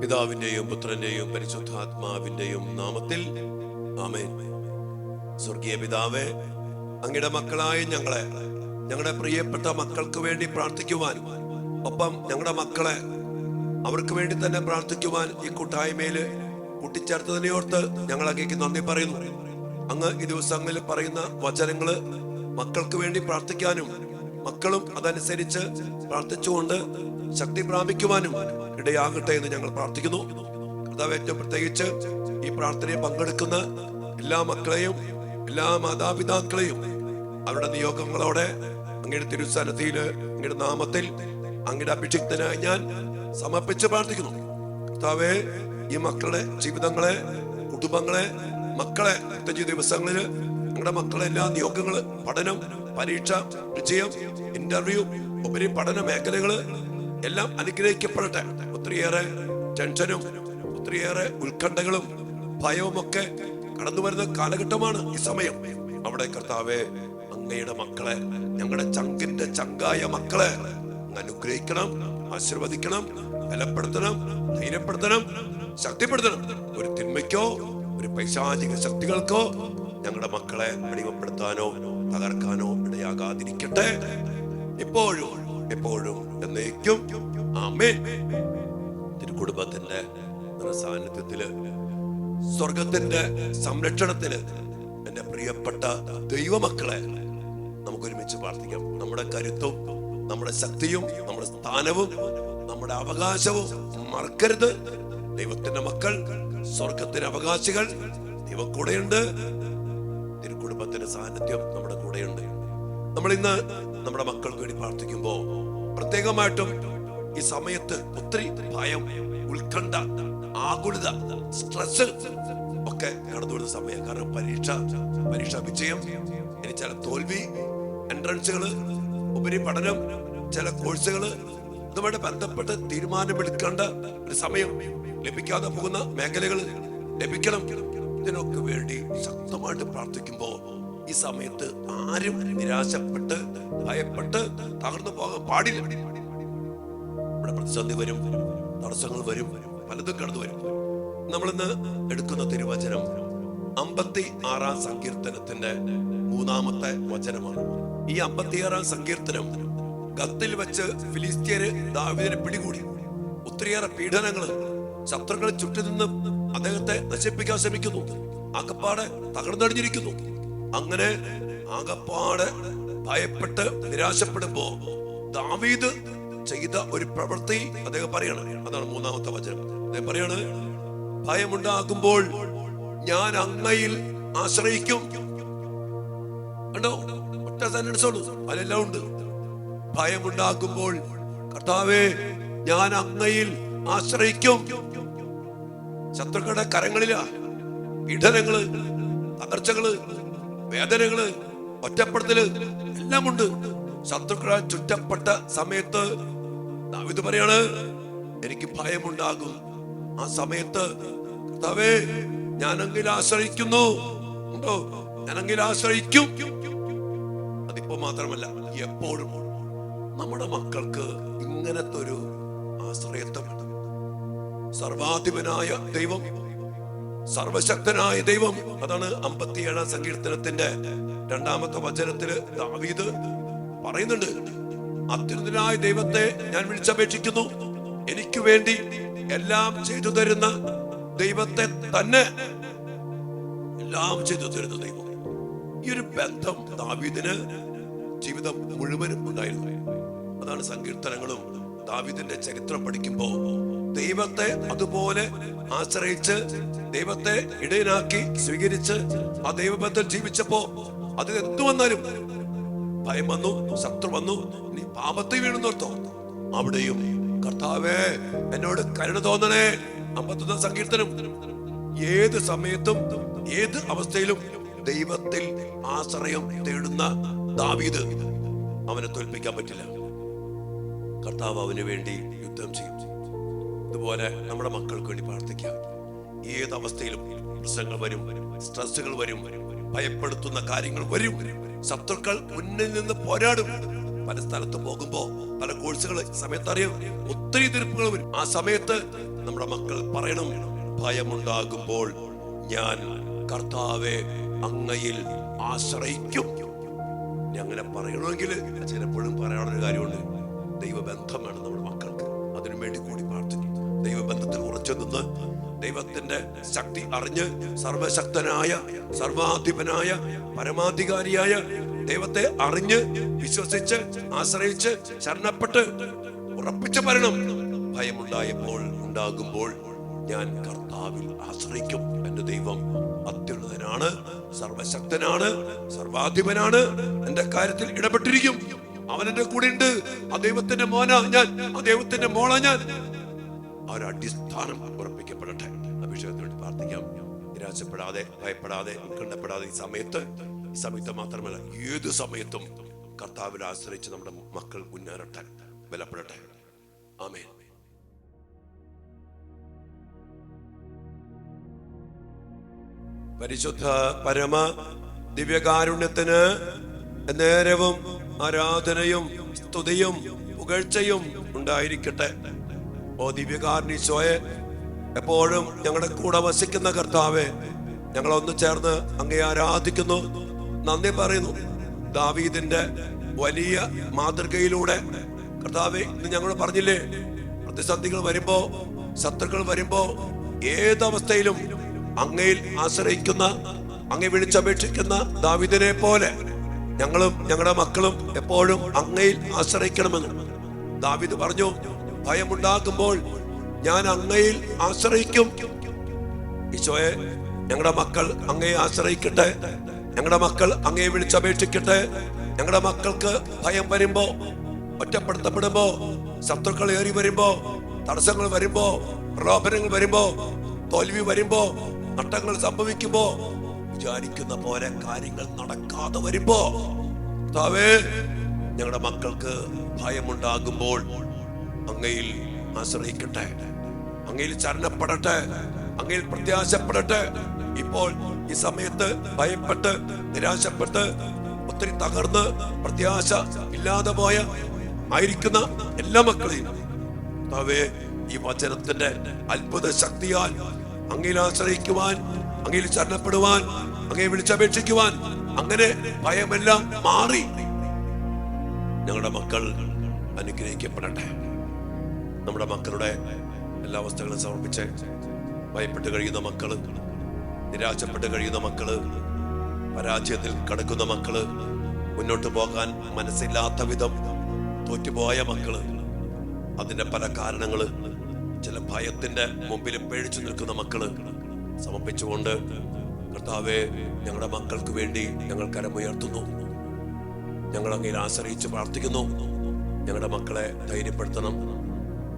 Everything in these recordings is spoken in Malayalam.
പിതാവിന്റെയും പുത്രന്റെയും പരിശുദ്ധാത്മാവിന്റെയും നാമത്തിൽ ആമേൻ. സ്വർഗീയ പിതാവേ, അങ്ങയുടെ മക്കളായ ഞങ്ങളുടെ പ്രിയപ്പെട്ട മക്കൾക്ക് വേണ്ടി പ്രാർത്ഥിക്കുവാൻ, ഒപ്പം ഞങ്ങളുടെ മക്കളെ അവർക്ക് വേണ്ടി തന്നെ പ്രാർത്ഥിക്കുവാൻ ഈ കൂട്ടായ്മയില് കൂട്ടിച്ചേർത്തതിനെ ഓർത്ത് ഞങ്ങൾ അങ്ങേക്ക് നന്ദി പറയുന്നു. അങ്ങ് ഈ ദിവസങ്ങളിൽ പറയുന്ന വചനങ്ങള് മക്കൾക്ക് വേണ്ടി പ്രാർത്ഥിക്കാനും മക്കളും അതനുസരിച്ച് പ്രാർത്ഥിച്ചുകൊണ്ട് ശക്തി പ്രാപിക്കുവാനും ഇടയാകട്ടെ എന്ന് ഞങ്ങൾ പ്രാർത്ഥിക്കുന്നു. കർത്താവേ, ഏറ്റവും പ്രത്യേകിച്ച് ഈ പ്രാർത്ഥനയിൽ പങ്കെടുക്കുന്ന എല്ലാ മക്കളെയും എല്ലാ മാതാപിതാക്കളെയും അവരുടെ നിയോഗങ്ങളോടെ അങ്ങയുടെ തിരുസന്നിധിയില് അങ്ങയുടെ നാമത്തിൽ അങ്ങയുടെ അഭിഷിക്തനായി ഞാൻ സമർപ്പിച്ച് പ്രാർത്ഥിക്കുന്നു. കർത്താവേ, ഈ മക്കളുടെ ജീവിതങ്ങളെ, കുടുംബങ്ങളെ, മക്കളെ പ്രത്യേകിച്ച് ദിവസങ്ങളില് ഞങ്ങളുടെ മക്കളെ എല്ലാ നിയോഗങ്ങള്, പഠനം, പരീക്ഷ, വിജയം, ഇന്റർവ്യൂ, ഉപരിപഠന മേഖലകള് എല്ലാം അനുഗ്രഹിക്കപ്പെടട്ടെ. ഒത്തിരിയേറെ ടെൻഷനും ഒത്തിരിയേറെ ഉത്കണ്ഠകളും ഭയവും ഒക്കെ കടന്നു വരുന്ന കാലഘട്ടമാണ് ഈ സമയം. അവിടെ കർത്താവേ, അങ്ങയുടെ മക്കളെ, ഞങ്ങളുടെ ചങ്കിന്റെ ചങ്കായ മക്കളെ അനുഗ്രഹിക്കണം, ആശീർവദിക്കണം, ബലപ്പെടുത്തണം, ധൈര്യപ്പെടുത്തണം, ശക്തിപ്പെടുത്തണം. ഒരു തിന്മയ്ക്കോ ഒരു പൈശാചിക ശക്തികൾക്കോ ഞങ്ങളുടെ മക്കളെ അടിമപ്പെടുത്താനോ തകർക്കാനോ ഇടയാകാതിരിക്കട്ടെ, ഇപ്പോഴും എപ്പോഴും എന്നേക്കും. ആമേൻ. തിരുക്കുടുംബത്തിന്റെ സാന്നിധ്യത്തില്, സ്വർഗത്തിന്റെ സംരക്ഷണത്തില് എന്റെ പ്രിയപ്പെട്ട ദൈവമക്കളെ നമുക്ക് ഒരുമിച്ച് പ്രാർത്ഥിക്കാം. നമ്മുടെ കരുത്തും നമ്മുടെ ശക്തിയും നമ്മുടെ സ്ഥാനവും നമ്മുടെ അവകാശവും മറക്കരുത്. ദൈവത്തിന്റെ മക്കൾ, സ്വർഗത്തിന്റെ അവകാശികൾ, ദൈവം കൂടെയുണ്ട്. തിരുക്കുടുംബത്തിന്റെ സാന്നിധ്യം നമ്മുടെ കൂടെയുണ്ട്. നമ്മൾ ഇന്ന് നമ്മുടെ മക്കൾക്ക് വേണ്ടി പ്രാർത്ഥിക്കുമ്പോ പ്രത്യേകമായിട്ടും ഈ സമയത്ത് ഒത്തിരി ഭയം, ഉത്കണ്ഠ, ആകുലത, സ്ട്രെസ് ഒക്കെ കടന്നു വരുന്ന സമയം. കാരണം പരീക്ഷ വിജയം, ഇനി ചില തോൽവി, എൻട്രൻസുകള്, ഉപരിപഠനം, ചില കോഴ്സുകള്, ഇതുമായിട്ട് ബന്ധപ്പെട്ട് തീരുമാനമെടുക്കേണ്ട ഒരു സമയം. ലഭിക്കാതെ പോകുന്ന മേഖലകൾ ലഭിക്കണം. ഇതിനൊക്കെ വേണ്ടി ശക്തമായിട്ട് പ്രാർത്ഥിക്കുമ്പോ ഈ സമയത്ത് ആരും നിരാശപ്പെട്ട് ഭയപ്പെട്ട് തകർന്നു പോകാൻ പാടില്ല. ഇവിടെ പ്രതിസന്ധി വരും, തടസ്സങ്ങൾ വരും, പലതും കടന്നു വരും. നമ്മളിന്ന് എടുക്കുന്ന തിരുവചനം 56-ാം സങ്കീർത്തനത്തിന്റെ 3-ാമത്തെ വചനമാണ്. ഈ 56-ാം സങ്കീർത്തനം ഗത്തിൽ വെച്ച് ഫിലിസ്ത്യര് ദാവീദിനെ പിടികൂടി. ഒത്തിരിയേറെ പീഡനങ്ങള്, ശത്രുക്കളെ ചുറ്റി നിന്ന് അദ്ദേഹത്തെ നശിപ്പിക്കാൻ ശ്രമിക്കുന്നു. ആകപ്പാടെ തകർന്നടിഞ്ഞിരിക്കുന്നു. അങ്ങനെ ആകപ്പാടെ ഭയപ്പെട്ട് നിരാശപ്പെടുമ്പോ ദാവീദ് ചെയ്ത ഒരു പ്രവൃത്തി അദ്ദേഹം പറയാണ്. അതാണ് 3-ാമത്തെ വചനം. അദ്ദേഹം പറയാണ്, ഭയമുണ്ടാകുമ്പോൾ ഞാൻ അങ്ങയിൽ ആശ്രയിക്കും. കണ്ടോ, ഒറ്റ സെന്റൻസ് ഉള്ളൂ, അതിലെല്ലാം ഉണ്ട്. ഭയമുണ്ടാകുമ്പോൾ കർത്താവേ ഞാൻ അങ്ങയിൽ ആശ്രയിക്കും. ശത്രുക്കളുടെ കരങ്ങളിലാ പീഡനങ്ങള്, തകർച്ചകള്, വേദനകള്, ഒറ്റപ്പെടുത്തല് എല്ലാം ഉണ്ട്. ശത്രുക്കളാൽ ചുറ്റപ്പെട്ട സമയത്ത് ദാവീദ് പറയാണ്, എനിക്ക് ഭയമുണ്ടാകും. ആ സമയത്ത് കർത്താവേ ഞാൻ അങ്ങിൽ ആശ്രയിക്കുന്നു. ഉണ്ടോ, ഞാൻ അങ്ങിൽ ആശ്രയിക്കും. അതിപ്പോ മാത്രമല്ല, എപ്പോഴും നമ്മുടെ മക്കൾക്ക് ഇങ്ങനത്തെ ഒരു ആശ്രയത്വം. സർവാധിപനായ ദൈവം, സർവശക്തനായ ദൈവം. അതാണ് 57-ാം സങ്കീർത്തനത്തിന്റെ 2-ാമത്തെ വചനത്തില് ദാവീദ് പറയുന്നുണ്ട്, അത്യുന്നതനായ ദൈവത്തെ ഞാൻ വിളിച്ചപേക്ഷിക്കുന്നു. എനിക്ക് വേണ്ടി എല്ലാം ചെയ്തു തരുന്ന ദൈവത്തെ തന്നെ, എല്ലാം ചെയ്തു തരുന്ന ദൈവം. ഈ ഒരു ബന്ധം ദാവീദിന് ജീവിതം മുഴുവനും ഉണ്ടായിരുന്നു. അതാണ് സങ്കീർത്തനങ്ങളും ദാവീദിന്റെ ചരിത്രം പഠിക്കുമ്പോ ദൈവത്തെ അതുപോലെ ആശ്രയിച്ച്, ദൈവത്തെ ഇടയനാക്കി സ്വീകരിച്ച് ആ ദൈവബന്ധം ജീവിച്ചപ്പോ അത് എന്തു വന്നാലും, ഭയം വന്നു, ശത്രു വന്നു, നീ പാപത്തിൽ വീണെന്നോർത്തോ, അവിടെയും കർത്താവേ എന്നോട് കരുണ തോന്നണേ. 51-ാം സങ്കീർത്തനം. ഏത് സമയത്തും ഏത് അവസ്ഥയിലും ദൈവത്തിൽ ആശ്രയം തേടുന്ന ദാവീദ്, അവനെ തോൽപ്പിക്കാൻ പറ്റില്ല. കർത്താവ് അവന് വേണ്ടി യുദ്ധം ചെയ്യും. ഇതുപോലെ നമ്മുടെ മക്കൾക്ക് വേണ്ടി പ്രാർത്ഥിക്കാം. ഏത് അവസ്ഥയിലും പ്രശ്നങ്ങൾ വരും, സ്ട്രെസ്സുകൾ വരും, ഭയപ്പെടുത്തുന്ന കാര്യങ്ങൾ വരും, ശത്രുക്കൾ മുന്നിൽ നിന്ന് പോരാടും. പല സ്ഥലത്ത് പോകുമ്പോ പല കോഴ്സുകൾ സമയത്ത് അറിയാം, ഒത്തിരി എതിർപ്പുകൾ വരും. ആ സമയത്ത് നമ്മുടെ മക്കൾ പറയണം, ഭയമുണ്ടാകുമ്പോൾ ഞാൻ കർത്താവെ അങ്ങയിൽ ആശ്രയിക്കും. ഇനി അങ്ങനെ പറയണമെങ്കിൽ ചിലപ്പോഴും പറയാനുള്ളൊരു കാര്യമുണ്ട്, ദൈവബന്ധം വേണം നമ്മുടെ മക്കൾക്ക്. അതിനു വേണ്ടി കൂടി പ്രാർത്ഥിക്കും. ദൈവബന്ധത്തിൽ ഉറച്ചു നിന്ന് ദൈവത്തിന്റെ ശക്തി അറിഞ്ഞ് സർവശക്തനായ സർവാധിപനായ പരമാധികാരിയായ ദൈവത്തെ അറിഞ്ഞ് വിശ്വസിച്ച് ആശ്രയിച്ച് ശരണപ്പെട്ട് ഉറപ്പിച്ച് പറയണം, ഉണ്ടാകുമ്പോൾ ഞാൻ കർത്താവിൽ ആശ്രയിക്കും. എന്റെ ദൈവം അത്യുന്നതനാണ്, സർവശക്തനാണ്, സർവാധിപനാണ്, എന്റെ കാര്യത്തിൽ ഇടപെട്ടിരിക്കും. അവൻ എന്റെ കൂടെ ഉണ്ട്. ആ ദൈവത്തിന്റെ മോനാ ഞാൻ, ആ ദൈവത്തിന്റെ മോളാ ഞാൻ. ആ ഒരു അടിസ്ഥാനം ഉറപ്പിക്കപ്പെടട്ടെ. അഭിഷേകത്തിന് വേണ്ടി പ്രാർത്ഥിക്കാം. നിരാശപ്പെടാതെ, ഭയപ്പെടാതെ, ഉത്കണ്ഠപ്പെടാതെ ഈ സമയത്ത് മാത്രമല്ല ഏത് സമയത്തും കർത്താവിൽ ആശ്രയിച്ച് നമ്മുടെ മക്കൾ മുന്നേറട്ടെ, ബലപ്പെടട്ടെ. ആമേൻ. പരിശുദ്ധ പരമ ദിവ്യകാരുണ്യത്തിന് നേരവും ആരാധനയും സ്തുതിയും പുകഴ്ചയും ഉണ്ടായിരിക്കട്ടെ. ഓ ദിവ്യകാരുണ്യീശോയെ, എപ്പോഴും ഞങ്ങളുടെ കൂടെ വസിക്കുന്ന കർത്താവെ, ഞങ്ങളൊന്ന് ചേർന്ന് അങ്ങയെ ആരാധിക്കുന്നു, നന്ദി പറയുന്നു. ദാവീദിന്റെ വലിയ മാതൃകയിലൂടെ കർത്താവെ, ഇന്ന് ഞങ്ങൾ പറഞ്ഞില്ലേ, പ്രതിസന്ധികൾ വരുമ്പോ, ശത്രുക്കൾ വരുമ്പോ, ഏതവസ്ഥയിലും അങ്ങയിൽ ആശ്രയിക്കുന്ന, അങ്ങയെ വിളിച്ചപേക്ഷിക്കുന്ന ദാവീദിനെ പോലെ ഞങ്ങളും ഞങ്ങളുടെ മക്കളും എപ്പോഴും അങ്ങയിൽ ആശ്രയിക്കണമെന്ന് ദാവീദ് പറഞ്ഞു. ഭയമുണ്ടാകുമ്പോൾ ഞാൻ അങ്ങയിൽ ആശ്രയിക്കും. ഈശോയെ, ഞങ്ങളുടെ മക്കൾ അങ്ങയെ ആശ്രയിക്കട്ടെ. ഞങ്ങളുടെ മക്കൾ അങ്ങയെ വിളിച്ചപേക്ഷിക്കട്ടെ. ഞങ്ങളുടെ മക്കൾക്ക് ഭയം വരുമ്പോ, ഒറ്റപ്പെടുത്തപ്പെടുമ്പോ, ശത്രുക്കൾ ഏറി വരുമ്പോ, തടസ്സങ്ങൾ വരുമ്പോ, പ്രലോഭനങ്ങൾ വരുമ്പോ, തോൽവി വരുമ്പോ, നഷ്ടങ്ങൾ സംഭവിക്കുമ്പോ, വിചാരിക്കുന്ന പോലെ കാര്യങ്ങൾ നടക്കാതെ വരുമ്പോ, കർത്താവേ, ഞങ്ങളുടെ മക്കൾക്ക് ഭയമുണ്ടാകുമ്പോൾ അങ്ങയിൽ ആശ്രയിക്കട്ടെ, അങ്ങയിൽ ചരണപ്പെടട്ടെ, അങ്ങയിൽ പ്രത്യാശപ്പെടട്ടെ. ഇപ്പോൾ ഈ സമയത്ത് ഭയപ്പെട്ട് നിരാശപ്പെട്ട് ഒത്തിരി തകർന്ന് പ്രത്യാശ ഇല്ലാതെ പോയ ആയിരിക്കുന്ന എല്ലാ മക്കളെയും കർത്താവേ, ഈ വചനത്തിന്റെ അത്ഭുത ശക്തിയാൽ അങ്ങയിൽ ആശ്രയിക്കുവാൻ, അങ്ങയിൽ ചരണപ്പെടുവാൻ, അങ്ങയെ വിളിച്ചപേക്ഷിക്കുവാൻ, അങ്ങനെ ഭയമെല്ലാം മാറി ഞങ്ങളുടെ മക്കൾ അനുഗ്രഹിക്കപ്പെടട്ടെ. നമ്മുടെ മക്കളുടെ എല്ലാ അവസ്ഥകളും സമർപ്പിച്ച് ഭയപ്പെട്ട് കഴിയുന്ന മക്കള്, നിരാശപ്പെട്ട് കഴിയുന്ന മക്കള്, പരാജയത്തിൽ കിടക്കുന്ന മക്കള്, മുന്നോട്ട് പോകാൻ മനസ്സില്ലാത്ത വിധം തോറ്റുപോയ മക്കള്, അതിന്റെ പല കാരണങ്ങള്, ചില ഭയത്തിന്റെ മുമ്പിൽ പേടിച്ചു നിൽക്കുന്ന മക്കള് സമർപ്പിച്ചുകൊണ്ട് കർത്താവെ, ഞങ്ങളുടെ മക്കൾക്ക് വേണ്ടി ഞങ്ങൾ കരമുയർത്തുന്നു. ഞങ്ങൾ അങ്ങയിൽ ആശ്രയിച്ച് പ്രാർത്ഥിക്കുന്നു. ഞങ്ങളുടെ മക്കളെ ധൈര്യപ്പെടുത്തണം.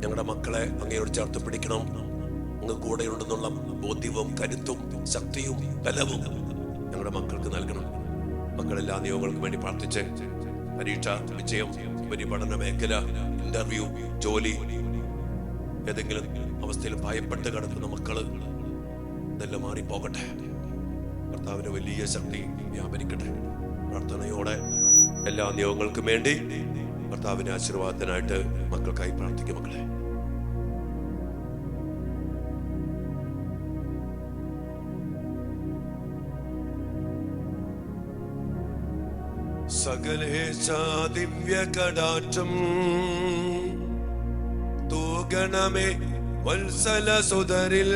ഞങ്ങളുടെ മക്കളെ അങ്ങയോട് ചേർത്ത് പിടിക്കണം. അങ്ങ് കൂടെയുണ്ടെന്നുള്ള ബോധ്യവും കരുത്തും ശക്തിയും ബലവും ഞങ്ങളുടെ മക്കൾക്ക് നൽകണം. മക്കളെല്ലാ നിയോഗങ്ങൾക്കും വേണ്ടി പ്രാർത്ഥിച്ച് പരീക്ഷ വിജയം, ഉപരിപഠന മേഖല, ഇന്റർവ്യൂ, ജോലി, ഏതെങ്കിലും അവസ്ഥയിൽ ഭയപ്പെട്ട് കിടക്കുന്ന മക്കള് ഇതെല്ലാം മാറിപ്പോകട്ടെ. കർത്താവിന്റെ വലിയ ശക്തി വ്യാപരിക്കട്ടെ. പ്രാർത്ഥനയോടെ എല്ലാ നിയോഗങ്ങൾക്കും വേണ്ടി കർത്താവിന്റെ ആശീർവാദത്തിനായിട്ട് മക്കൾക്കായി പ്രാർത്ഥിക്കും. മക്കളെ, സകലേശ ദിവ്യ കടാക്ഷം തൂഗണമേ വത്സല സുതരിൽ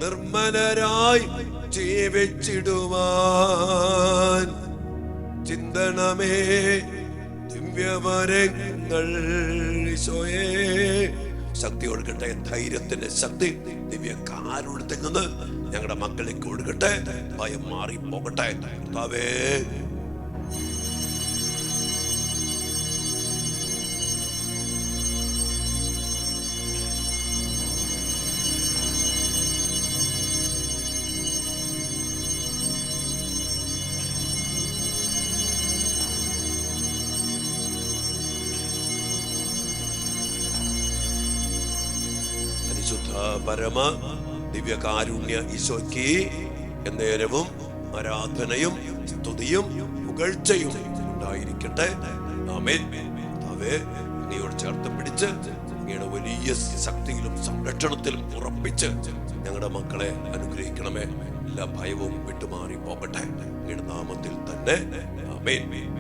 നിർമ്മലരായി ജീവിച്ചിടുവാൻ ചിന്തണമേ ദിവ്യവരങ്ങൾ. ഈശോയെ, ശക്തി കൊടുക്കട്ടെ, ധൈര്യത്തിന്റെ ശക്തി, ദിവ്യ കാരുണ്യത്തിൽ നിന്ന് ഞങ്ങളുടെ മക്കളിലേക്ക് കൊടുക്കട്ടെ. ഭയം മാറി പോകട്ടെ. കർത്താവേ, പരമ ദിവ്യകാരുണ്യ ഈശോയ്ക്ക് എന്നേരവും ആരാധനയും സ്തുതിയും പുകഴ്ചയും ഉണ്ടായിരിക്കട്ടെ. ആമേൻ. കർത്താവേ, അങ്ങയോട് ചേർത്ത് പിടിച്ച് അങ്ങയുടെ വലിയ ശക്തിയിലും സംരക്ഷണത്തിലും ഉറപ്പിച്ച് ഞങ്ങളുടെ മക്കളെ അനുഗ്രഹിക്കണമേ. എല്ലാ ഭയവും വിട്ടുമാറി പോകട്ടെ അങ്ങയുടെ നാമത്തിൽ തന്നെ. ആമേൻ.